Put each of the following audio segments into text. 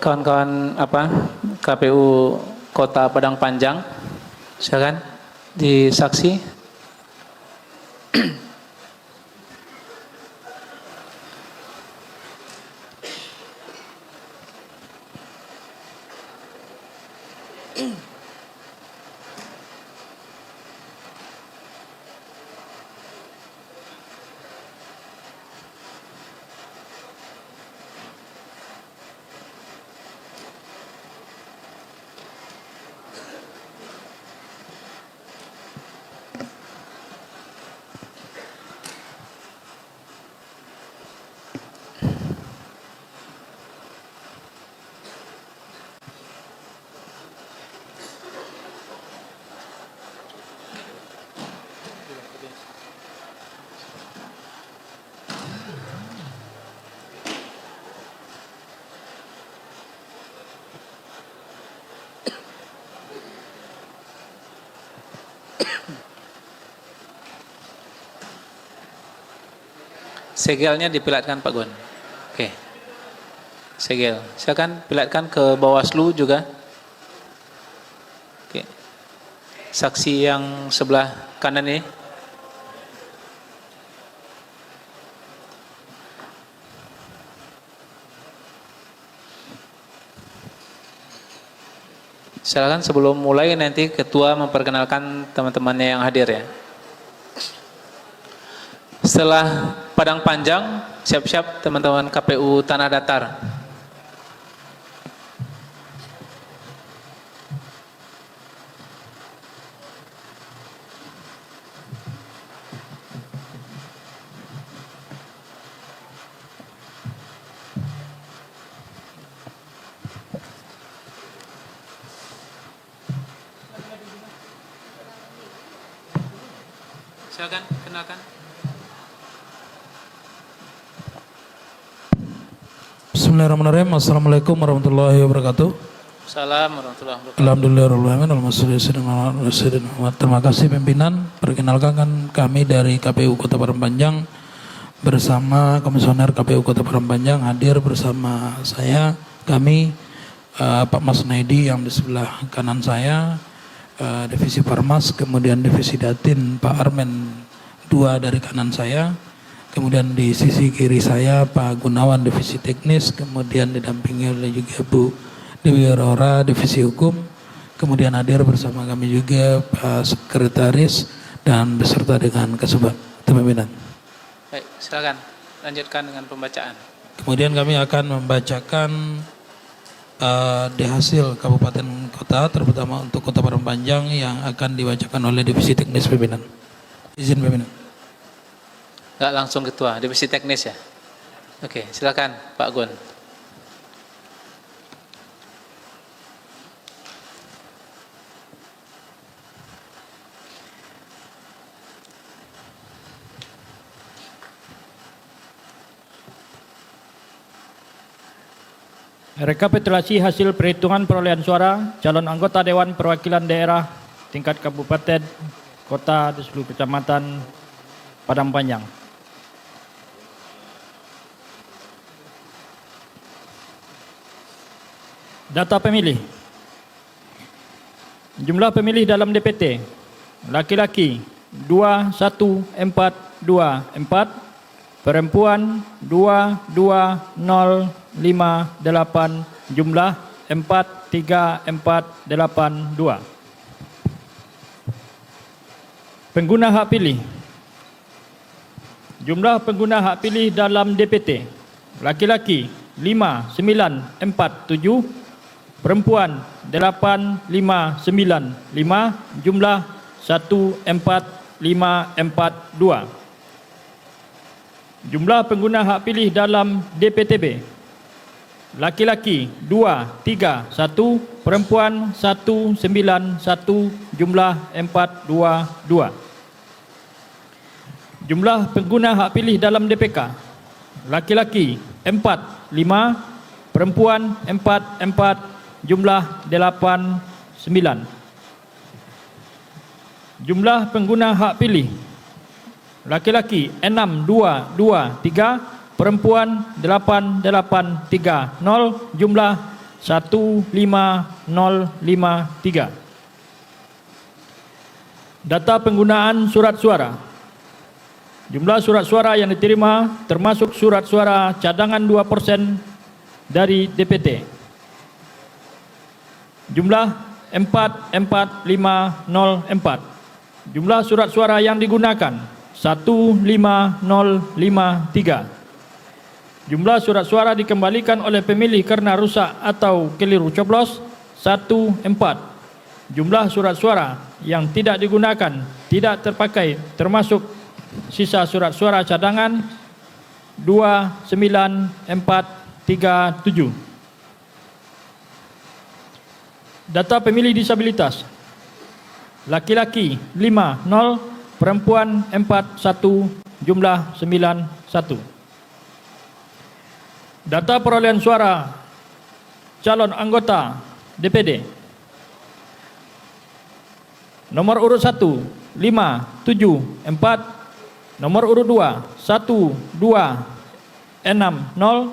kawan-kawan KPU Kota Padang Panjang, silakan disaksi. Segelnya diperlihatkan Pak Gun. Oke. Segel. Silakan perlihatkan ke Bawaslu juga. Oke. Saksi yang sebelah kanan ini. Silakan sebelum mulai nanti ketua memperkenalkan teman-temannya yang hadir ya. Setelah Padang Panjang, siap-siap teman-teman KPU Tanah Datar. Silakan kenalkan. Bismillahirrahmanirrahim. Assalamualaikum warahmatullahi wabarakatuh. Assalamualaikum warahmatullahi wabarakatuh. Alhamdulillahirrahmanirrahim. Terima kasih pimpinan. Perkenalkan kan kami dari KPU Kota Padang Panjang bersama Komisioner KPU Kota Padang Panjang hadir bersama saya, kami Pak Mas Naidi yang di sebelah kanan saya, Divisi Farmas, kemudian Divisi Datin Pak Armen 2 dari kanan saya. Kemudian di sisi kiri saya Pak Gunawan Divisi Teknis, kemudian didampingi oleh juga Bu Dewi Aurora Divisi Hukum. Kemudian hadir bersama kami juga Pak Sekretaris dan beserta dengan pimpinan. Baik, silakan lanjutkan dengan pembacaan. Kemudian kami akan membacakan di hasil kabupaten kota, terutama untuk Kota Padang Panjang yang akan dibacakan oleh Divisi Teknis pimpinan. Izin pimpinan. Enggak langsung ketua, divisi teknis ya. Oke, silakan Pak Gun. Rekapitulasi hasil perhitungan perolehan suara calon anggota Dewan Perwakilan Daerah tingkat kabupaten, kota di seluruh kecamatan Padang Panjang. Data pemilih. Jumlah pemilih dalam DPT. Laki-laki 21424, perempuan 22058, jumlah 43482. Pengguna hak pilih. Jumlah pengguna hak pilih dalam DPT. Laki-laki 5947, perempuan 8595, jumlah 14542. Jumlah pengguna hak pilih dalam DPTB. Laki-laki 231, perempuan 191, jumlah 422. Jumlah pengguna hak pilih dalam DPK. Laki-laki 45, perempuan 44, jumlah 89. Jumlah pengguna hak pilih. Laki-laki 6223, perempuan 8830, jumlah 15053. Data penggunaan surat suara. Jumlah surat suara yang diterima termasuk surat suara cadangan 2% dari DPT. Jumlah 44504. Jumlah surat suara yang digunakan 15053. Jumlah surat suara dikembalikan oleh pemilih karena rusak atau keliru coblos 14. Jumlah surat suara yang tidak digunakan, tidak terpakai termasuk sisa surat suara cadangan 29437. Data pemilih disabilitas. Laki-laki 50, perempuan 41, jumlah 91. Data perolehan suara calon anggota DPD. Nomor urut 1, 5, 7, 4. Nomor urut 2, 1, 2, 6, 0.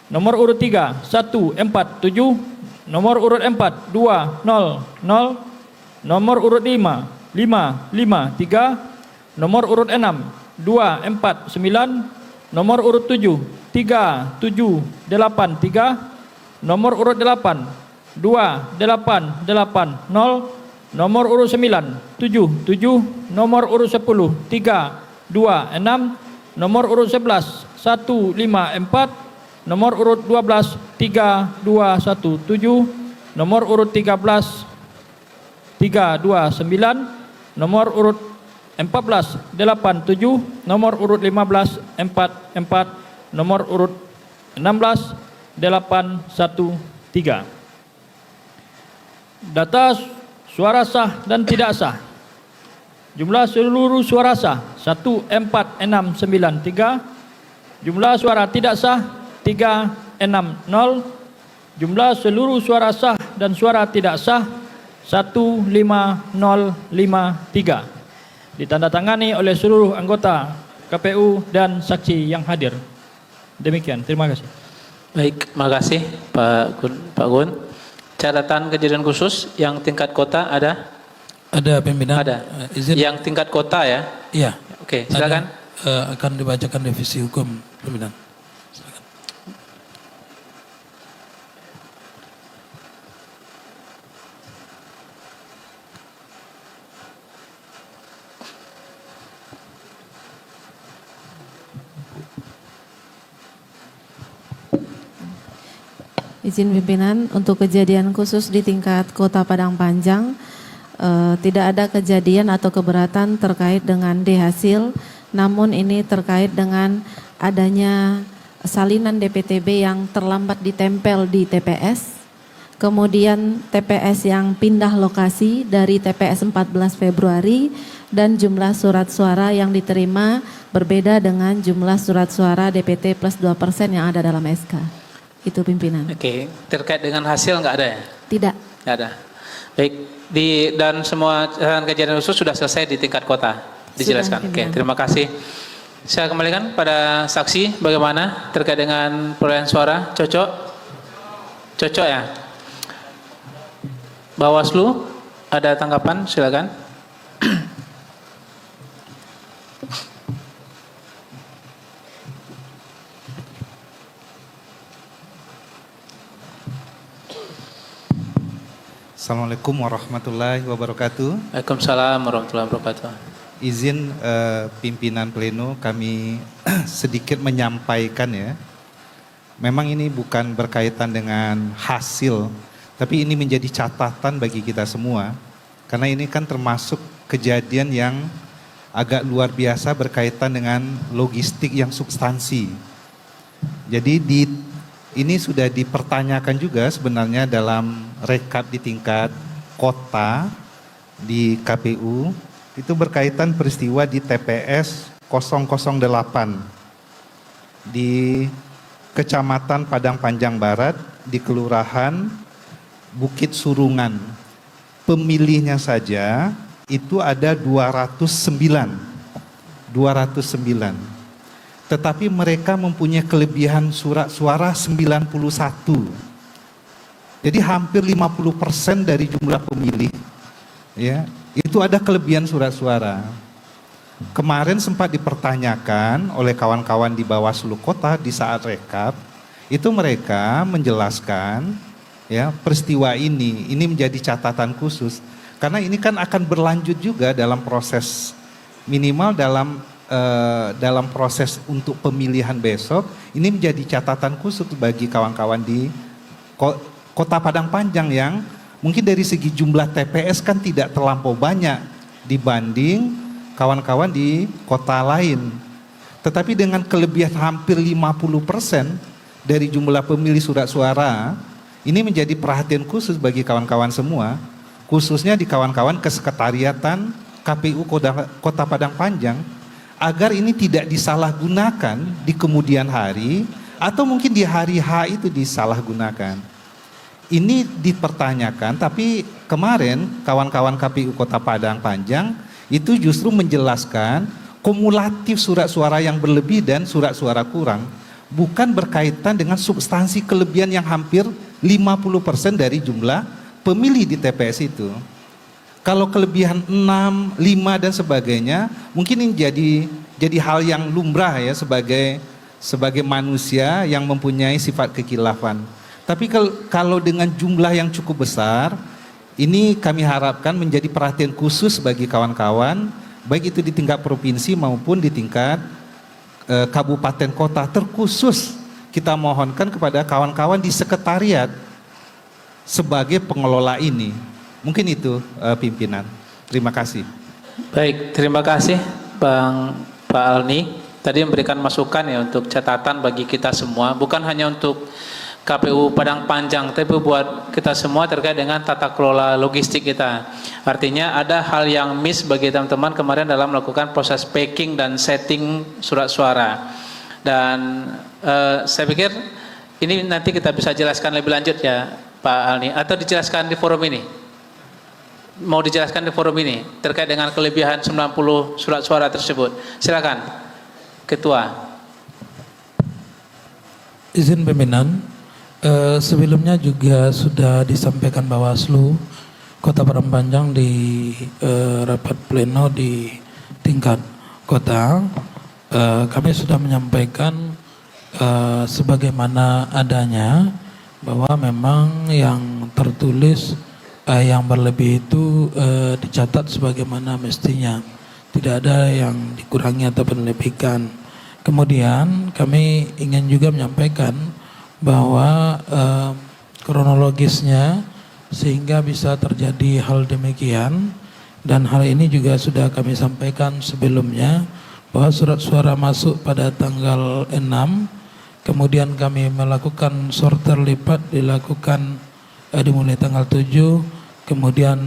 Nomor urut 3, 1, 4, 7. Nomor urut 4, 2, 0, 0. Nomor urut 5, 5, 5, 3. Nomor urut 6, 2, 4, 9. Nomor urut 7, 3, 7, 8, 3. Nomor urut 8, 2, 8, 8, 0. Nomor urut 9, 7, 7. Nomor urut 10, 3, 2, 6. Nomor urut 11, 1, 5, 4. Nomor urut 12, 3, 2, 1, 7. Nomor urut 13, 3, 2, 9. Nomor urut 14, 8, 7. Nomor urut 15, 4, 4. Nomor urut 16, 8, 1, 3. Data suara sah dan tidak sah. Jumlah seluruh suara sah 14693. Jumlah suara tidak sah 360. Jumlah seluruh suara sah dan suara tidak sah 15053. Ditandatangani oleh seluruh anggota KPU dan saksi yang hadir. Demikian, terima kasih. Baik, terima kasih Pak Gun. Catatan kejadian khusus yang tingkat kota ada? Ada pimpinan. Ada. Izin. Yang tingkat kota ya? Iya. Oke, silakan. Akan dibacakan revisi hukum pimpinan. Silakan. Izin pimpinan, untuk kejadian khusus di tingkat Kota Padang Panjang, tidak ada kejadian atau keberatan terkait dengan D hasil, namun ini terkait dengan adanya salinan DPTB yang terlambat ditempel di TPS, kemudian TPS yang pindah lokasi dari TPS 14 Februari, dan jumlah surat suara yang diterima berbeda dengan jumlah surat suara DPT plus 2% yang ada dalam SK. Itu pimpinan. Oke, terkait dengan hasil nggak ada ya? Tidak. Nggak ada. Baik, dan semua kejadian khusus sudah selesai di tingkat kota. Dijelaskan. Oke, terima kasih. Saya kembalikan pada saksi bagaimana terkait dengan perolehan suara. Cocok? Cocok ya? Bawaslu, ada tanggapan? Silakan. Assalamualaikum warahmatullahi wabarakatuh. Waalaikumsalam warahmatullahi wabarakatuh. Izin pimpinan pleno kami sedikit menyampaikan ya. Memang ini bukan berkaitan dengan hasil, tapi ini menjadi catatan bagi kita semua. Karena ini kan termasuk kejadian yang agak luar biasa berkaitan dengan logistik yang substansi. Jadi ini sudah dipertanyakan juga sebenarnya dalam rekap di tingkat kota di KPU, itu berkaitan peristiwa di TPS 008 di Kecamatan Padang Panjang Barat di Kelurahan Bukit Surungan. Pemilihnya saja itu ada 209. Tetapi mereka mempunyai kelebihan surat suara 91. Jadi hampir 50% dari jumlah pemilih, ya, itu ada kelebihan surat suara. Kemarin sempat dipertanyakan oleh kawan-kawan di Bawaslu Kota di saat rekap, itu mereka menjelaskan, ya, peristiwa ini menjadi catatan khusus karena ini kan akan berlanjut juga dalam proses, minimal dalam proses untuk pemilihan besok. Ini menjadi catatan khusus bagi kawan-kawan di Kota Padang Panjang yang mungkin dari segi jumlah TPS kan tidak terlampau banyak dibanding kawan-kawan di kota lain. Tetapi dengan kelebihan hampir 50% dari jumlah pemilih surat suara, ini menjadi perhatian khusus bagi kawan-kawan semua, khususnya di kawan-kawan kesekretariatan KPU Kota Padang Panjang, agar ini tidak disalahgunakan di kemudian hari atau mungkin di hari H itu disalahgunakan. Ini dipertanyakan, tapi kemarin kawan-kawan KPU Kota Padang Panjang itu justru menjelaskan kumulatif surat suara yang berlebih dan surat suara kurang bukan berkaitan dengan substansi kelebihan yang hampir 50% dari jumlah pemilih di TPS itu. Kalau kelebihan 6, 5 dan sebagainya mungkin ini jadi hal yang lumrah ya sebagai manusia yang mempunyai sifat kekhilafan. Tapi kalau dengan jumlah yang cukup besar, ini kami harapkan menjadi perhatian khusus bagi kawan-kawan, baik itu di tingkat provinsi maupun di tingkat kabupaten kota. Terkhusus kita mohonkan kepada kawan-kawan di sekretariat sebagai pengelola ini. Mungkin itu pimpinan. Terima kasih. Baik, terima kasih Pak Alni. Tadi memberikan masukan ya untuk catatan bagi kita semua, bukan hanya untuk KPU Padang Panjang, tapi buat kita semua terkait dengan tata kelola logistik kita. Artinya ada hal yang miss bagi teman-teman kemarin dalam melakukan proses packing dan setting surat suara. Dan saya pikir ini nanti kita bisa jelaskan lebih lanjut ya Pak Alni, atau dijelaskan di forum ini. Mau dijelaskan di forum ini terkait dengan kelebihan 90 surat suara tersebut. Silakan Ketua. Izin pimpinan. Sebelumnya juga sudah disampaikan Bawaslu Kota Padang Panjang di rapat pleno di tingkat kota. Kami sudah menyampaikan sebagaimana adanya bahwa memang yang tertulis yang berlebih itu dicatat sebagaimana mestinya, tidak ada yang dikurangi atau melebihkan. Kemudian kami ingin juga menyampaikan bahwa kronologisnya sehingga bisa terjadi hal demikian, dan hal ini juga sudah kami sampaikan sebelumnya bahwa surat suara masuk pada tanggal 6, kemudian kami melakukan sorter lipat dilakukan dimulai tanggal 7, kemudian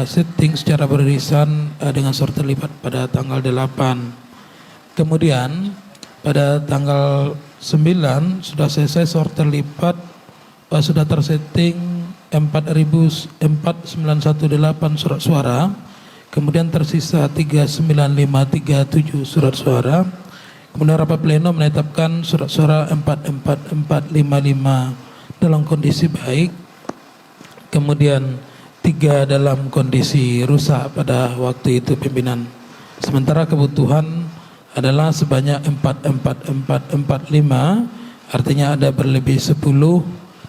setting secara beririsan dengan sorter lipat pada tanggal 8, kemudian pada tanggal 9 sudah selesai sorter lipat, sudah tersetting 4.918 surat suara, kemudian tersisa 39537 surat suara. Kemudian rapat pleno menetapkan surat suara 44455 dalam kondisi baik, kemudian 3 dalam kondisi rusak pada waktu itu pimpinan. Sementara kebutuhan adalah sebanyak 44445, artinya ada berlebih 10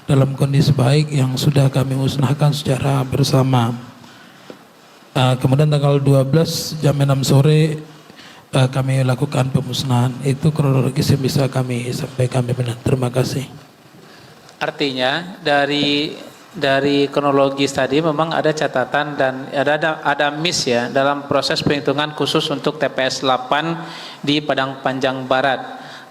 dalam kondisi baik yang sudah kami musnahkan secara bersama. Kemudian tanggal 12 jam 6 sore kami lakukan pemusnahan. Itu kronologis yang bisa kami sampaikan pimpinan. Terima kasih. Artinya dari kronologis tadi memang ada catatan dan ada miss ya dalam proses penghitungan khusus untuk TPS 8 di Padang Panjang Barat,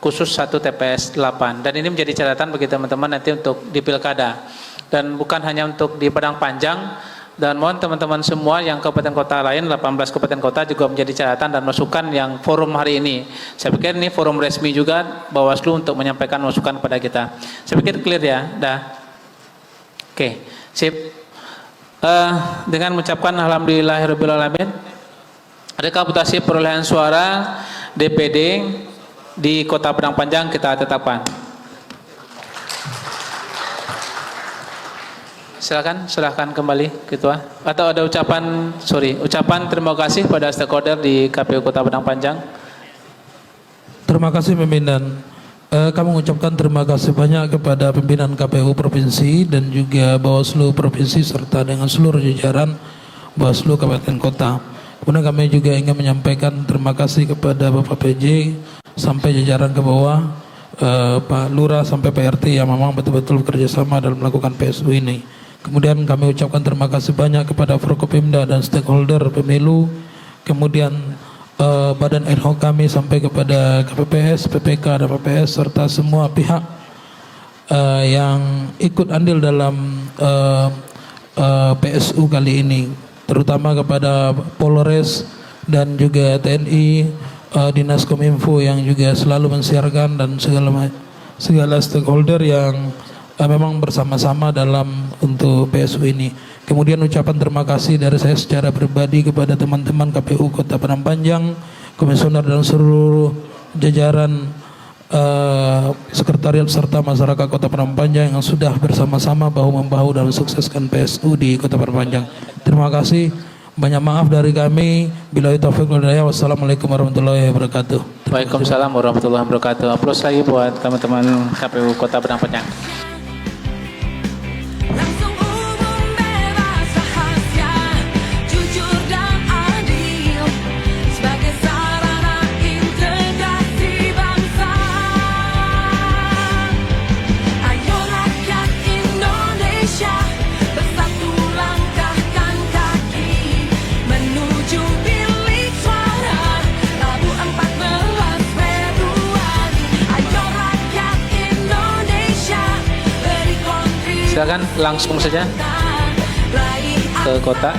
khusus 1 TPS 8, dan ini menjadi catatan bagi teman-teman nanti untuk di Pilkada, dan bukan hanya untuk di Padang Panjang, dan mohon teman-teman semua yang kabupaten kota lain, 18 kabupaten kota juga menjadi catatan dan masukan yang forum hari ini. Saya pikir ini forum resmi juga Bawaslu untuk menyampaikan masukan kepada kita. Saya pikir clear ya, dah. Oke, sip. Dengan mengucapkan alhamdulillahirrahmanirrahim, ada kaputasi perolehan suara DPD di Kota Padang Panjang kita tetapkan. Silakan kembali Ketua. Atau ada ucapan terima kasih pada stakeholder di KPU Kota Padang Panjang. Terima kasih pimpinan. Kami mengucapkan terima kasih banyak kepada pimpinan KPU Provinsi dan juga Bawaslu Provinsi serta dengan seluruh jajaran Bawaslu Kabupaten Kota. Kemudian kami juga ingin menyampaikan terima kasih kepada Bapak PJ sampai jajaran ke bawah, Pak Lurah sampai Pak RT yang memang betul-betul bekerja sama dalam melakukan PSU ini. Kemudian kami ucapkan terima kasih banyak kepada Forkopimda dan stakeholder pemilu. Kemudian badan ad hoc kami sampai kepada KPPS, PPK, dan PPS serta semua pihak yang ikut andil dalam PSU kali ini, terutama kepada Polres dan juga TNI, Dinas Kominfo yang juga selalu mensiarkan dan segala stakeholder yang memang bersama-sama dalam untuk PSU ini. Kemudian ucapan terima kasih dari saya secara pribadi kepada teman-teman KPU Kota Padang Panjang, komisioner dan seluruh jajaran sekretariat serta masyarakat Kota Padang Panjang yang sudah bersama-sama bahu-membahu dalam sukseskan PSU di Kota Padang Panjang. Terima kasih. Banyak maaf dari kami. Billahi taufiq wal hidayah. Wassalamualaikum warahmatullahi wabarakatuh. Waalaikumsalam warahmatullahi wabarakatuh. Aplaus lagi buat teman-teman KPU Kota Padang Panjang. Langsung umum bebas rahasia, jujur dan adil sebagai sarana integrasi bangsa. Ayo rakyat Indonesia bersatu langkahkan kaki menuju bilik suara Rabu 14 Februari. Ayo rakyat Indonesia beri kontribusi Silakan langsung saja ke kota.